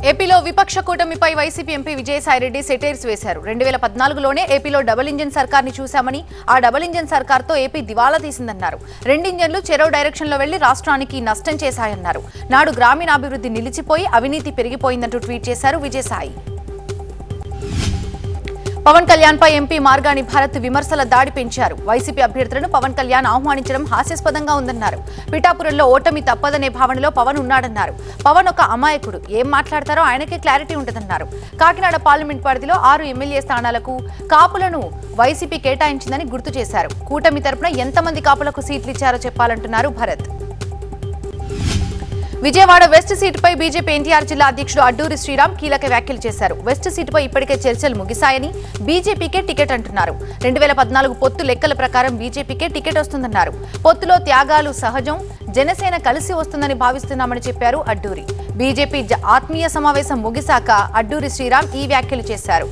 ఏపీలో విపక్ష కూటమిపై YCP MP Vijayasai Reddy satires వేశారు. 2014లోనే ఏపీలో డబుల్ ఇంజిన్ సర్కార్ని చూశామని, ఆ డబుల్ ఇంజిన్ సర్కార్తో ఏపీ దివాలా తీసిందన్నారు. 2 ఇంజన్లు చెరో డైరెక్షన్లో వెళ్లి రాష్ట్రానికి నష్టం చేశాయన్నారు. నాడు గ్రామీణాభివృద్ధి నిలిచిపోయి అవినీతి పెరిగిపోయిందంటూ ట్వీట్ చేశారు విజయసాయి. పవన్ కళ్యాణ్ పై ఎంపీ మార్గాని భరత్ విమర్శల దాడి పెంచారు. వైసీపీ అభ్యర్థులను పవన్ కళ్యాణ్ ఆహ్వానించడం హాస్యాస్పదంగా ఉందన్నారు. పిఠాపురంలో ఓటమి తప్పదనే భావనలో పవన్ ఉన్నాడన్నారు. పవన్ ఒక అమాయకుడు, ఏం మాట్లాడతారో ఆయనకే క్లారిటీ ఉంటుందన్నారు. కాకినాడ పార్లమెంట్ పరిధిలో 6 ఎమ్మెల్యే స్థానాలకు కాపులను వైసీపీ కేటాయించిందని గుర్తు చేశారు. కూటమి తరపున ఎంతమంది కాపులకు సీట్లు ఇచ్చారో చెప్పాలంటున్నారు భరత్. విజయవాడ వెస్ట్ సీటుపై బీజేపీ ఎన్టీఆర్ జిల్లా అధ్యక్షుడు అడ్డూరి శ్రీరామ్ కీలక వ్యాఖ్యలు చేశారు. వెస్ట్ సీటుపై ఇప్పటికే చర్చలు ముగిశాయని, బీజేపీకే టికెట్ అంటున్నారు. 2014 పొత్తు లెక్కల ప్రకారం బీజేపీకే టికెట్ వస్తుందన్నారు. పొత్తులో త్యాగాలు సహజం, జనసేన కలిసి వస్తుందని భావిస్తున్నామని చెప్పారు అడ్డూరి. బీజేపీ ఆత్మీయ సమావేశం ముగిశాక అడ్డూరి శ్రీరామ్ ఈ వ్యాఖ్యలు చేశారు.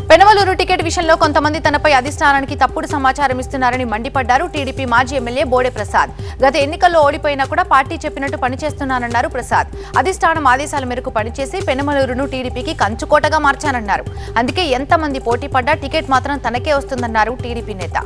పెనమలూరు టికెట్ విషయంలో కొంతమంది తనపై అధిష్టానానికి తప్పుడు సమాచారం ఇస్తున్నారని మండిపడ్డారు టీడీపీ మాజీ ఎమ్మెల్యే బోడే ప్రసాద్. గత ఎన్నికల్లో ఓడిపోయినా కూడా పార్టీ చెప్పినట్టు పనిచేస్తున్నానన్నారు ప్రసాద్. అధిష్టానం ఆదేశాల మేరకు పనిచేసి పెనమలూరును టీడీపీకి కంచుకోటగా మార్చానన్నారు. అందుకే ఎంతమంది పోటీ పడ్డా టికెట్ మాత్రం తనకే వస్తుందన్నారు టీడీపీ నేత.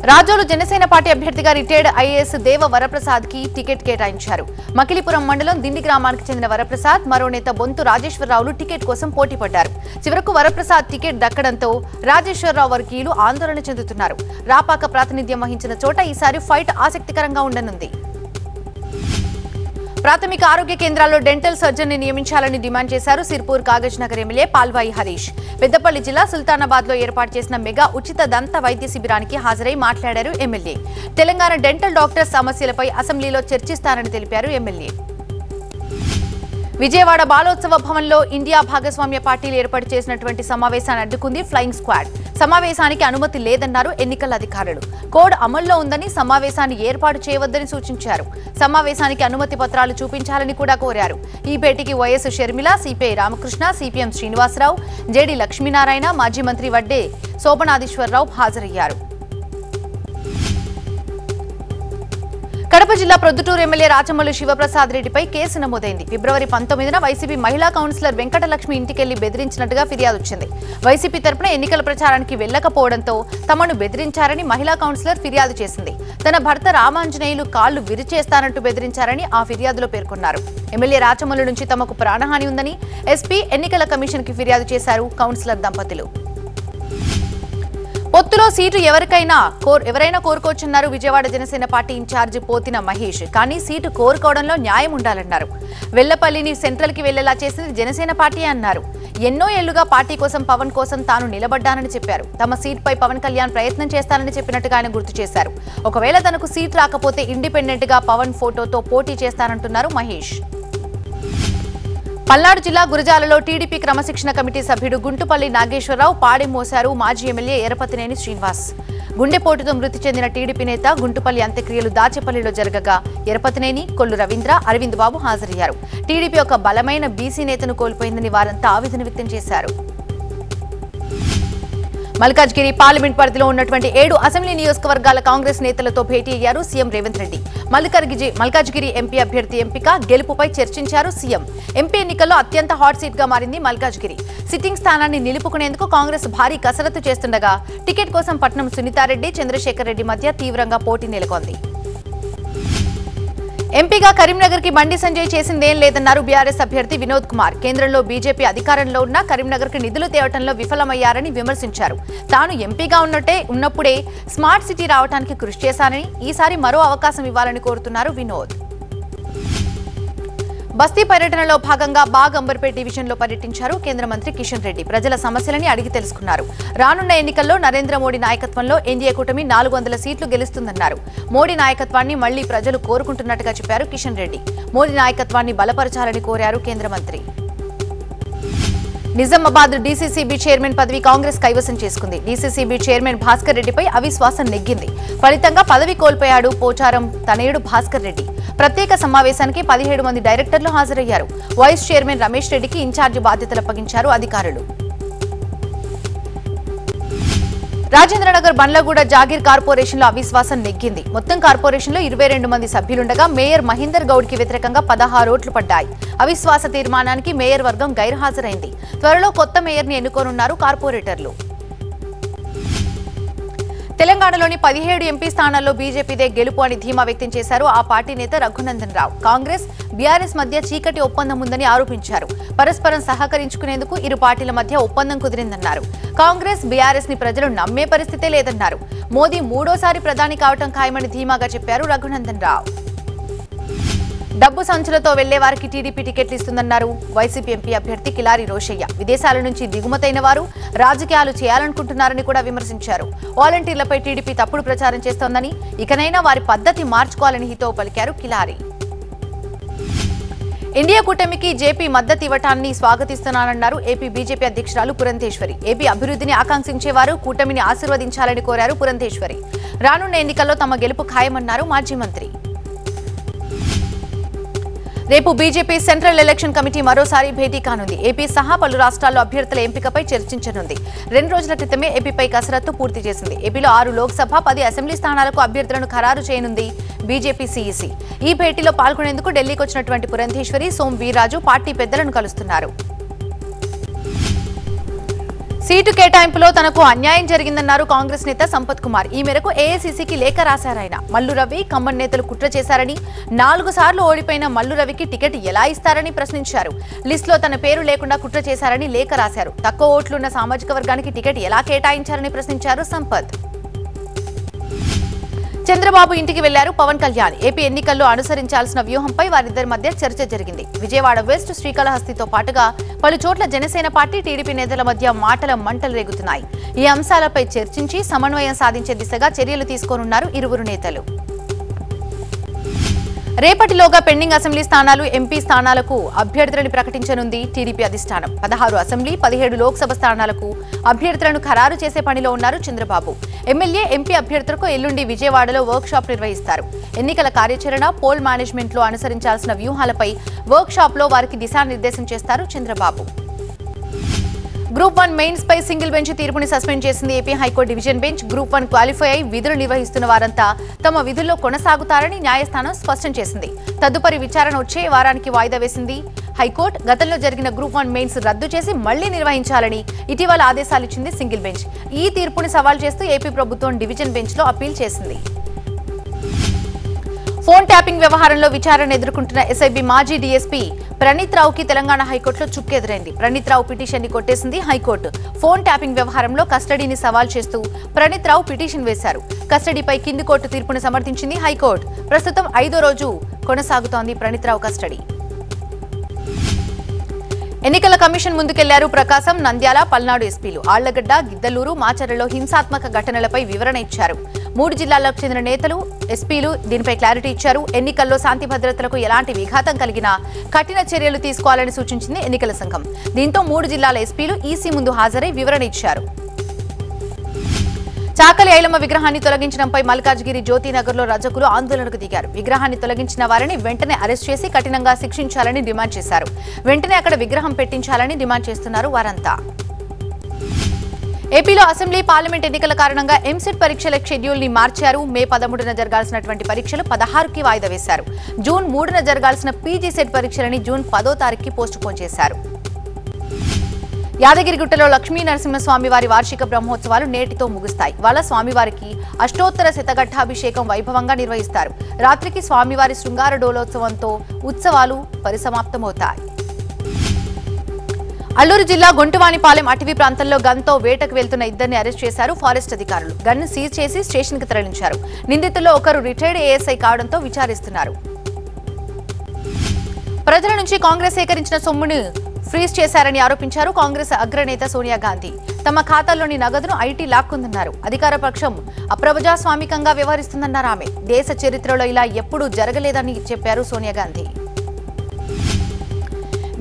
రాజోలు జనసేన పార్టీ అభ్యర్థిగా రిటైర్డ్ ఐఏఎస్ దేవ వరప్రసాద్ కి టికెట్ కేటాయించారు. మకిలిపురం మండలం దిండి గ్రామానికి చెందిన వరప్రసాద్, మరో నేత బొంతు రాజేశ్వరరావులు టికెట్ కోసం పోటీ పడ్డారు. చివరకు వరప్రసాద్ టికెట్ దక్కడంతో రాజేశ్వరరావు వర్గీయులు ఆందోళన చెందుతున్నారు. రాపాక ప్రాతినిధ్యం వహించిన చోట ఈసారి ఫైట్ ఆసక్తికరంగా ఉండనుంది. ప్రాథమిక ఆరోగ్య కేంద్రాల్లో డెంటల్ సర్జన్ ని నియమించాలని డిమాండ్ చేశారు సిర్పూర్ కాగజ్ నగర్ ఎమ్మెల్యే పాల్వాయి హరీష్. పెద్దపల్లి జిల్లా సుల్తానాబాద్ లో ఏర్పాటు చేసిన మెగా ఉచిత దంత వైద్య శిబిరానికి హాజరై మాట్లాడారు ఎమ్మెల్యే. తెలంగాణ డెంటల్ డాక్టర్స్ సమస్యలపై అసెంబ్లీలో చర్చిస్తారని తెలిపారు ఎమ్మెల్యే. విజయవాడ బాలోత్సవ భవన్లో ఇండియా భాగస్వామ్య పార్టీలు ఏర్పాటు చేసినటువంటి సమావేశాన్ని అడ్డుకుంది ఫ్లయింగ్ స్క్వాడ్. సమావేశానికి అనుమతి లేదన్నారు ఎన్నికల అధికారులు. కోడ్ అమల్లో ఉందని సమావేశాన్ని ఏర్పాటు చేయవద్దని సూచించారు. సమావేశానికి అనుమతి పత్రాలు చూపించాలని కూడా కోరారు. ఈ భేటీకి YS Sharmila, CPI Ramakrishna, CPM Srinivasarao, JD Lakshminarayana, మాజీ మంత్రి వడ్డే శోభనాధీశ్వరరావు హాజరయ్యారు. కడప జిల్లా ప్రొద్దుటూరు ఎమ్మెల్యే రాచమల్లు శివప్రసాద్ రెడ్డిపై కేసు నమోదైంది. ఫిబ్రవరి 19న వైసీపీ మహిళా కౌన్సిలర్ వెంకటలక్ష్మి ఇంటికెళ్లి బెదిరించినట్టుగా ఫిర్యాదు వచ్చింది. వైసీపీ తరపున ఎన్నికల ప్రచారానికి వెళ్లకపోవడంతో తమను బెదిరించారని మహిళా కౌన్సిలర్ ఫిర్యాదు చేసింది. తన భర్త రామాంజనేయులు కాళ్లు విరిచేస్తానంటూ బెదిరించారని ఆ ఫిర్యాదులో పేర్కొన్నారు. ఎమ్మెల్యే రాచమల్లు నుంచి తమకు ప్రాణహాని ఉందని ఎస్పీ, ఎన్నికల కమిషన్ కి ఫిర్యాదు చేశారు కౌన్సిలర్ దంపతులు. పొత్తులో సీటు ఎవరైనా కోరుకోవచ్చన్నారు విజయవాడ జనసేన పార్టీ ఇన్ఛార్జి పోతిన మహేష్. కానీ సీటు కోరుకోవడంలో న్యాయం ఉండాలన్నారు. వెల్లపల్లిని సెంట్రల్ కి వెళ్లేలా చేసింది జనసేన పార్టీ అన్నారు. ఎన్నో ఏళ్లుగా పార్టీ కోసం, పవన్ కోసం తాను నిలబడ్డానని చెప్పారు. తమ సీట్పై పవన్ కళ్యాణ్ ప్రయత్నం చేస్తానని చెప్పినట్టుగా ఆయన గుర్తు చేశారు. ఒకవేళ తనకు సీట్ రాకపోతే ఇండిపెండెంట్ గా పవన్ ఫోటోతో పోటీ చేస్తానంటున్నారు మహేష్. పల్నాడు జిల్లా గురజాలలో టీడీపీ క్రమశిక్షణ కమిటీ సభ్యుడు గుంటుపల్లి నాగేశ్వరరావు పాడెం మోశారు మాజీ ఎమ్మెల్యే ఎరపతినేని శ్రీనివాస్. గుండెపోటుతో మృతి చెందిన టీడీపీ నేత గుంటుపల్లి అంత్యక్రియలు దాచేపల్లిలో జరగగా ఎరపతినేని, కొల్లు రవీంద్ర, అరవింద్ బాబు హాజరయ్యారు. టీడీపీ ఒక బలమైన బీసీ నేతను కోల్పోయిందని వారంతా ఆవేదన వ్యక్తం చేశారు. మల్కాజ్గిరి పార్లమెంట్ పరిధిలో ఉన్నటువంటి 7 అసెంబ్లీ నియోజకవర్గాల కాంగ్రెస్ నేతలతో భేటీ అయ్యారు సీఎం రేవంత్ రెడ్డి. మల్కాజ్గిరి ఎంపీ అభ్యర్థి ఎంపిక, గెలుపుపై చర్చించారు సీఎం. ఎంపీ ఎన్నికల్లో అత్యంత హాట్ సీట్ గా మారింది మల్కాజ్గిరి. సిట్టింగ్ స్థానాన్ని నిలుపుకునేందుకు కాంగ్రెస్ భారీ కసరత్తు చేస్తుండగా టికెట్ కోసం పట్నం సునీతారెడ్డి, చంద్రశేఖర్ రెడ్డి మధ్య తీవ్రంగా పోటీ నెలకొంది. ఎంపీగా కరీంనగర్ కి బండి సంజయ్ చేసిందేం లేదన్నారు బీఆర్ఎస్ అభ్యర్థి వినోద్ కుమార్. కేంద్రంలో బీజేపీ అధికారంలో ఉన్న కరీంనగర్ కి నిధులు తేవటంలో విఫలమయ్యారని విమర్శించారు. తాను ఎంపీగా ఉన్నప్పుడే స్మార్ట్ సిటీ రావడానికి కృషి చేశానని, ఈసారి మరో అవకాశం ఇవ్వాలని కోరుతున్నారు వినోద్. బస్తీ పర్యటనలో భాగంగా బాగ్ అంబర్పేట్ డివిజన్లో పర్యటించారు కేంద్ర మంత్రి కిషన్ రెడ్డి. ప్రజల సమస్యలని అడిగి తెలుసుకున్నారు. రానున్న ఎన్నికల్లో నరేంద్ర మోడీ నాయకత్వంలో ఎన్డీఏ కూటమి 400 సీట్లు గెలుస్తుందన్నారు. మోడీ నాయకత్వాన్ని మళ్లీ ప్రజలు కోరుకుంటున్నట్టుగా చెప్పారు కిషన్ రెడ్డి. మోదీ నాయకత్వాన్ని బలపరచాలని కోరారు కేంద్ర మంత్రి. నిజామాబాద్ డీసీసీబీ చైర్మన్ పదవి కాంగ్రెస్ కైవసం చేసుకుంది. డీసీసీబీ చైర్మన్ భాస్కర్ రెడ్డిపై అవిశ్వాసం నెగ్గింది. ఫలితంగా పదవి కోల్పోయాడు పోచారం తనయుడు భాస్కర్ రెడ్డి. ప్రత్యేక సమావేశానికి 17 మంది డైరెక్టర్లు హాజరయ్యారు. వైస్ చైర్మన్ రమేష్ రెడ్డికి ఇన్ఛార్జి బాధ్యతలు అప్పగించారు అధికారులు. రాజేంద్రనగర్ బండ్లగూడ జాగీర్ కార్పొరేషన్ లో అవిశ్వాసం నెగ్గింది. మొత్తం కార్పొరేషన్ లో 22 మంది సభ్యులుండగా మేయర్ మహేందర్ గౌడ్ కి వ్యతిరేకంగా 16 ఓట్లు పడ్డాయి. అవిశ్వాస తీర్మానానికి మేయర్ వర్గం గైర్హాజరైంది. త్వరలో కొత్త మేయర్ ని ఎన్నుకోనున్నారు కార్పొరేటర్లు. తెలంగాణలోని 17 ఎంపీ స్థానాల్లో బీజేపీదే గెలుపు అని ధీమా వ్యక్తం చేశారు ఆ పార్టీ నేత రఘునందన్ రావు. కాంగ్రెస్, బీఆర్ఎస్ మధ్య చీకటి ఒప్పందం ఉందని ఆరోపించారు. పరస్పరం సహకరించుకునేందుకు ఇరు పార్టీల మధ్య ఒప్పందం కుదిరిందన్నారు. కాంగ్రెస్, బీఆర్ఎస్ ని ప్రజలు నమ్మే పరిస్థితే లేదన్నారు. మోదీ మూడోసారి ప్రధాని కావటం ఖాయమని ధీమాగా చెప్పారు రఘునందన్ రావు. డబ్బు సంచులతో వెళ్లే వారికి టీడీపీ టికెట్లు ఇస్తుందన్నారు వైసీపీ ఎంపీ అభ్యర్థి కిలారి రోషయ్య. విదేశాల నుంచి దిగుమతైన వారు రాజకీయాలు చేయాలనుకుంటున్నారని కూడా విమర్శించారు. వాలంటీర్లపై టీడీపీ తప్పుడు ప్రచారం చేస్తోందని, ఇకనైనా వారి పద్ధతి మార్చుకోవాలని హితవు పలికారు కిలారి. ఇండియా కూటమికి జేపీ మద్దతు ఇవ్వటాన్ని స్వాగతిస్తున్నానన్నారు ఏపీ బీజేపీ అధ్యక్షురాలు పురంధేశ్వరి. ఏపీ అభివృద్ధిని ఆకాంక్షించేవారు కూటమిని ఆశీర్వదించాలని కోరారు పురంధేశ్వరి. రానున్న ఎన్నికల్లో తమ గెలుపు ఖాయమన్నారు మాజీ మంత్రి. రేపు బీజేపీ సెంట్రల్ ఎలక్షన్ కమిటీ మరోసారి భేటీ కానుంది. ఏపీ సహా పలు రాష్ట్రాల్లో అభ్యర్థుల ఎంపికపై చర్చించనుంది. 2 రోజుల క్రితమే ఏపీపై కసరత్తు పూర్తి చేసింది. ఏపీలో 6 లోక్సభ, 10 అసెంబ్లీ స్థానాలకు అభ్యర్థులను ఖరారు చేయనుంది బీజేపీ సీఈసీ. ఈ భేటీలో పాల్గొనేందుకు ఢిల్లీకి వచ్చినటువంటి పురంధేశ్వరి, సోం వీర్రాజు పార్టీ పెద్దలను కలుస్తున్నారు. సీటు కేటాయింపులో తనకు అన్యాయం జరిగిందన్నారు కాంగ్రెస్ నేత సంపత్ కుమార్. ఈ మేరకు ఏఐసీసీకి లేఖ రాశారాయన. మల్లు రవి, ఖమ్మం నేతలు కుట్ర చేశారని, 4 సార్లు ఓడిపోయిన మల్లు రవికి టికెట్ ఎలా ఇస్తారని ప్రశ్నించారు. లిస్టులో తన పేరు లేకుండా కుట్ర చేశారని లేఖ రాశారు. తక్కువ ఓట్లున్న సామాజిక వర్గానికి టికెట్ ఎలా కేటాయించారని ప్రశ్నించారు సంపత్. చంద్రబాబు ఇంటికి వెళ్లారు పవన్ కళ్యాణ్. ఏపీ ఎన్నికల్లో అనుసరించాల్సిన వ్యూహంపై వారిద్దరి మధ్య చర్చ జరిగింది. విజయవాడ వెస్ట్, శ్రీకాళహస్తితో పాటుగా పలు చోట్ల జనసేన పార్టీ, టీడీపీ నేతల మధ్య మాటల మంటలు రేగుతున్నాయి. ఈ అంశాలపై చర్చించి సమన్వయం సాధించే దిశగా చర్యలు తీసుకోనున్నారు ఇరువురు నేతలు. రేపటిలోగా పెండింగ్ అసెంబ్లీ స్థానాలు, ఎంపీ స్థానాలకు అభ్యర్థులను ప్రకటించనుంది టీడీపీ అధిష్టానం. 16 అసెంబ్లీ, 17 లోక్సభ స్థానాలకు అభ్యర్థులను ఖరారు చేసే పనిలో ఉన్నారు చంద్రబాబు. ఎమ్మెల్యే, ఎంపీ అభ్యర్థులకు ఎల్లుండి విజయవాడలో వర్క్ షాప్ నిర్వహిస్తారు. ఎన్నికల కార్యాచరణ, పోల్ మేనేజ్మెంట్ లో అనుసరించాల్సిన వ్యూహాలపై వర్క్ షాప్ లో వారికి దిశానిర్దేశం చేస్తారు చంద్రబాబు. గ్రూప్ 1 మెయిన్స్ పై సింగిల్ బెంచ్ తీర్పుని సస్పెండ్ చేసింది AP high court division bench. Group 1 qualify అయి విధులు నిర్వహిస్తున్న వారంతా తమ విధుల్లో కొనసాగుతారని న్యాయస్థానం స్పష్టం చేసింది. తదుపరి విచారణ వచ్చే వారానికి వాయిదా వేసింది హైకోర్టు. గతంలో జరిగిన గ్రూప్ 1 మెయిన్స్ రద్దు చేసి మళ్లీ నిర్వహించాలని ఇటీవల ఆదేశాలిచ్చింది సింగిల్ బెంచ్. ఈ తీర్పుని సవాల్ చేస్తూ ఏపీ ప్రభుత్వం డివిజన్ బెంచ్ లో అప్పీల్ చేసింది. ఫోన్ ట్యాపింగ్ వ్యవహారంలో విచారణ ఎదుర్కొంటున్న ఎస్ఐబీ మాజీ డీఎస్పీ ప్రణీత్ రావుకి తెలంగాణ హైకోర్టులో చుక్కెదురైంది. ప్రణీత్ రావు పిటిషన్ ని కొట్టేసింది హైకోర్టు. ఫోన్ ట్యాపింగ్ వ్యవహారంలో కస్టడీని సవాల్ చేస్తూ ప్రణీత్ రావు పిటిషన్ వేశారు. కస్టడీపై కింది కోర్టు తీర్పును సమర్థించింది హైకోర్టు. ప్రస్తుతం 5వ రోజు కొనసాగుతోంది ప్రణీత్ రావు కస్టడీ. ఎన్నికల కమిషన్ ముందుకెళ్లారు ప్రకాశం, నంద్యాల, పల్నాడు ఎస్పీలు. ఆళ్లగడ్డ, గిద్దలూరు, మాచర్లలో హింసాత్మక ఘటనలపై వివరణ ఇచ్చారు. 3 జిల్లాలకు చెందిన నేతలు, ఎస్పీలు దీనిపై క్లారిటీ ఇచ్చారు. ఎన్నికల్లో శాంతి భద్రతలకు ఎలాంటి విఘాతం కలిగినా కఠిన చర్యలు తీసుకోవాలని సూచించింది ఎన్నికల సంఘం. దీంతో 3 జిల్లాల ఎస్పీలు ఈసీ ముందు హాజరై వివరణ ఇచ్చారు. చాకలి ఐలమ్మ విగ్రహాన్ని తొలగించడంపై మల్కాజ్గిరి జ్యోతినగర్లో రజకులు ఆందోళనకు దిగారు. విగ్రహాన్ని తొలగించిన వారిని వెంటనే అరెస్ట్ చేసి కఠినంగా శిక్షించాలని డిమాండ్ చేశారు. వెంటనే అక్కడ విగ్రహం పెట్టించాలని డిమాండ్ చేస్తున్నారు వారంతా. ఏపీలో అసెంబ్లీ, పార్లమెంట్ ఎన్నికల కారణంగా ఎంసెట్ పరీక్షల షెడ్యూల్ ని మార్చారు. మే 13న జరగాల్సినటువంటి పరీక్షలు 16కి వాయిదా వేశారు. జూన్ 3న జరగాల్సిన పీజీ సెట్ పరీక్షలని జూన్ 10వ తారీఖుకి పోస్ట్ పోన్ చేశారు. యాదగిరిగుట్టలో లక్ష్మీ నరసింహస్వామి వారి వార్షిక బ్రహ్మోత్సవాలు నేటితో ముగుస్తాయి. వాళ్ళ స్వామివారికి అష్టోత్తర శతఘట్టాభిషేకం వైభవంగా నిర్వహిస్తారు. రాత్రికి స్వామివారి శృంగార డోలోత్సవంతో ఉత్సవాలు పరిసమాప్తమవుతాయి. అల్లూరు జిల్లా గొంటువానిపాలెం అటవీ ప్రాంతంలో గన్తో వేటకు వెళ్తున్న ఇద్దరిని అరెస్ట్ చేశారు ఫారెస్ట్ అధికారులు. గన్ను సీజ్ చేసి స్టేషన్ కి తరలించారు. నిందితుల్లో ఒకరు రిటైర్డ్ ఏఎస్ఐ కావడంతో విచారిస్తున్నారు. ప్రజల నుంచి కాంగ్రెస్ సేకరించిన సొమ్మును ఫ్రీజ్ చేశారని ఆరోపించారు కాంగ్రెస్ అగ్రనేత సోనియా గాంధీ. తమ ఖాతాల్లోని నగదును ఐటీ లాక్కుందన్నారు. అధికార పక్షం అప్రజాస్వామికంగా వ్యవహరిస్తుందన్నారు ఆమె. దేశ చరిత్రలో ఇలా ఎప్పుడూ జరగలేదని చెప్పారు సోనియా గాంధీ.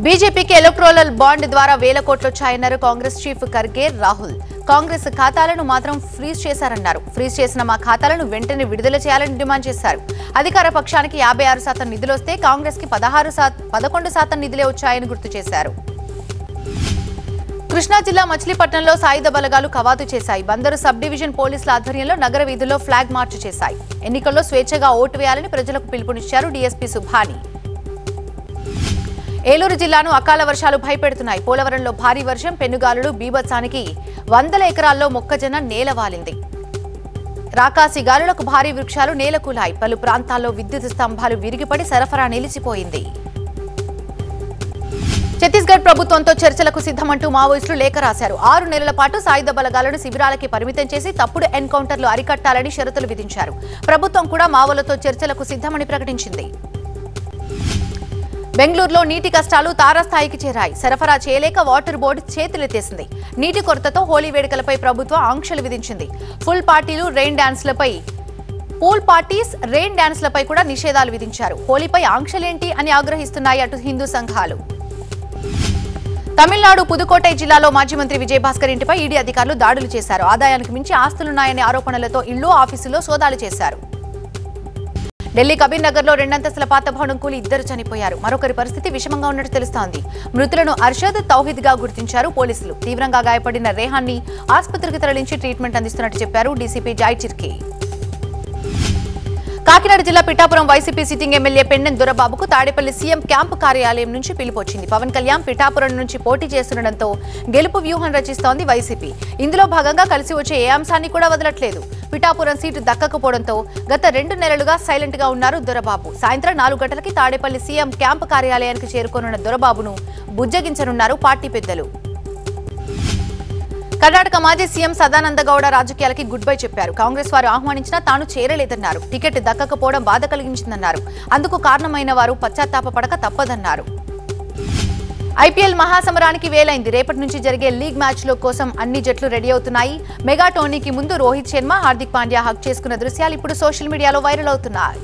బీజేపీకి ఎలక్టోరల్ బాండ్ ద్వారా 1000 కోట్లు వచ్చాయన్నారు కాంగ్రెస్ చీఫ్ ఖర్గే రాహుల్. కాంగ్రెస్ ఖాతాలను మాత్రం ఫ్రీజ్ చేశారన్నారు. ఫ్రీజ్ చేసిన మా ఖాతాలను వెంటనే విడుదల చేయాలని డిమాండ్ చేశారు. అధికార పక్షానికి 56% నిధులొస్తే కాంగ్రెస్ కి 11% నిధులే వచ్చాయని గుర్తు చేశారు. కృష్ణా జిల్లా మచిలీపట్నంలో సాయుధ బలగాలు కవాతు చేశాయి. బందరు సబ్ డివిజన్ పోలీసుల ఆధ్వర్యంలో నగర వీధుల్లో ఫ్లాగ్ మార్చ్ చేశాయి. ఎన్నికల్లో స్వేచ్ఛగా ఓటు వేయాలని ప్రజలకు పిలుపునిచ్చారు డీఎస్పీ సుభాని. ఏలూరు జిల్లాను అకాల వర్షాలు భయపెడుతున్నాయి. పోలవరంలో భారీ వర్షం, పెనుగాలులు బీభత్సానికి వందల ఎకరాల్లో మొక్కజొన్న నేలవాలింది. రాకాసి గాలులకు భారీ వృక్షాలు నేలకూలాయి. పలు ప్రాంతాల్లో విద్యుత్ స్తంభాలు విరిగిపడి సరఫరా నిలిచిపోయింది. ఛత్తీస్గఢ్ ప్రభుత్వంతో చర్చలకు సిద్ధమంటూ మావోయిస్టులు లేఖ రాశారు. 6 నెలల పాటు సాయుధ బలగాలను శిబిరాలకి పరిమితం చేసి తప్పుడు ఎన్కౌంటర్లు అరికట్టాలని షరతులు విధించారు. ప్రభుత్వం కూడా మావోలతో చర్చలకు సిద్ధమని ప్రకటించింది. బెంగళూరులో నీటి కష్టాలు తారాస్థాయికి చేరాయి. సరఫరా చేయలేక వాటర్ బోర్డు చేతులెత్తేసింది. నీటి కొరతతో హోలీ వేడుకలపై ప్రభుత్వం ఆంక్షలు విధించింది. పూల్ పార్టీస్, రెయిన్ డాన్స్లపై కూడా నిషేధాలు విధించారు. హోలీపై ఆంక్షలేంటి అని ఆగ్రహిస్తున్నాయి అటు హిందూ సంఘాలు. తమిళనాడు పుదుకోటై జిల్లాలో మాజీ మంత్రి విజయభాస్కర్ ఇంటిపై ఈడీ అధికారులు దాడులు చేశారు. ఆదాయానికి మించి ఆస్తులున్నాయనే ఆరోపణలతో ఇళ్లు, ఆఫీసులో సోదాలు చేశారు. ఢిల్లీ కబీర్ నగర్ లో 2 అంతస్తుల పాత భవనం కూలి 2 చనిపోయారు. మరొకరి పరిస్థితి విషమంగా ఉన్నట్టు తెలుస్తోంది. మృతులను అర్షద్, తౌహీద్ గా గుర్తించారు పోలీసులు. తీవ్రంగా గాయపడిన రేహాన్ ని ఆసుపత్రికి తరలించి ట్రీట్మెంట్ అందిస్తున్నట్టు చెప్పారు డీసీపీ జాయ్ చిర్కి. కాకినాడ జిల్లా Pithapuram YCP sitting MLA Pendem దొరబాబుకు తాడేపల్లి సీఎం క్యాంపు కార్యాలయం నుంచి పిలుపు వచ్చింది. పవన్ కళ్యాణ్ పిఠాపురం నుంచి పోటీ చేస్తుండటంతో గెలుపు వ్యూహం రచిస్తోంది వైసీపీ. ఇందులో భాగంగా కలిసి వచ్చే ఏ అంశాన్ని కూడా వదలట్లేదు. పిఠాపురం సీటు దక్కకపోవడంతో గత 2 నెలలుగా సైలెంట్ గా ఉన్నారు దొరబాబు. సాయంత్రం 4 గంటలకి తాడేపల్లి సీఎం క్యాంపు కార్యాలయానికి చేరుకోనున్న దొరబాబును బుజ్జగించనున్నారు పార్టీ పెద్దలు. కర్ణాటక మాజీ సీఎం సదానంద గౌడ రాజకీయాలకి గుడ్ బై చెప్పారు. కాంగ్రెస్ వారు ఆహ్వానించినా తాను చేరలేదన్నారు. టికెట్ దక్కకపోవడం బాధ కలిగించిందన్నారు. అందుకు కారణమైన వారు పశ్చాత్తాపపడక తప్పదన్నారు. ఐపీఎల్ మహాసమరానికి వేలైంది. రేపటి నుంచి జరిగే లీగ్ మ్యాచ్ల కోసం అన్ని జట్లు రెడీ అవుతున్నాయి. మెగా టోర్నీకి ముందు రోహిత్ శర్మ, హార్దిక్ పాండ్యా హగ్ చేసుకున్న దృశ్యాలు ఇప్పుడు సోషల్ మీడియాలో వైరల్ అవుతున్నాయి.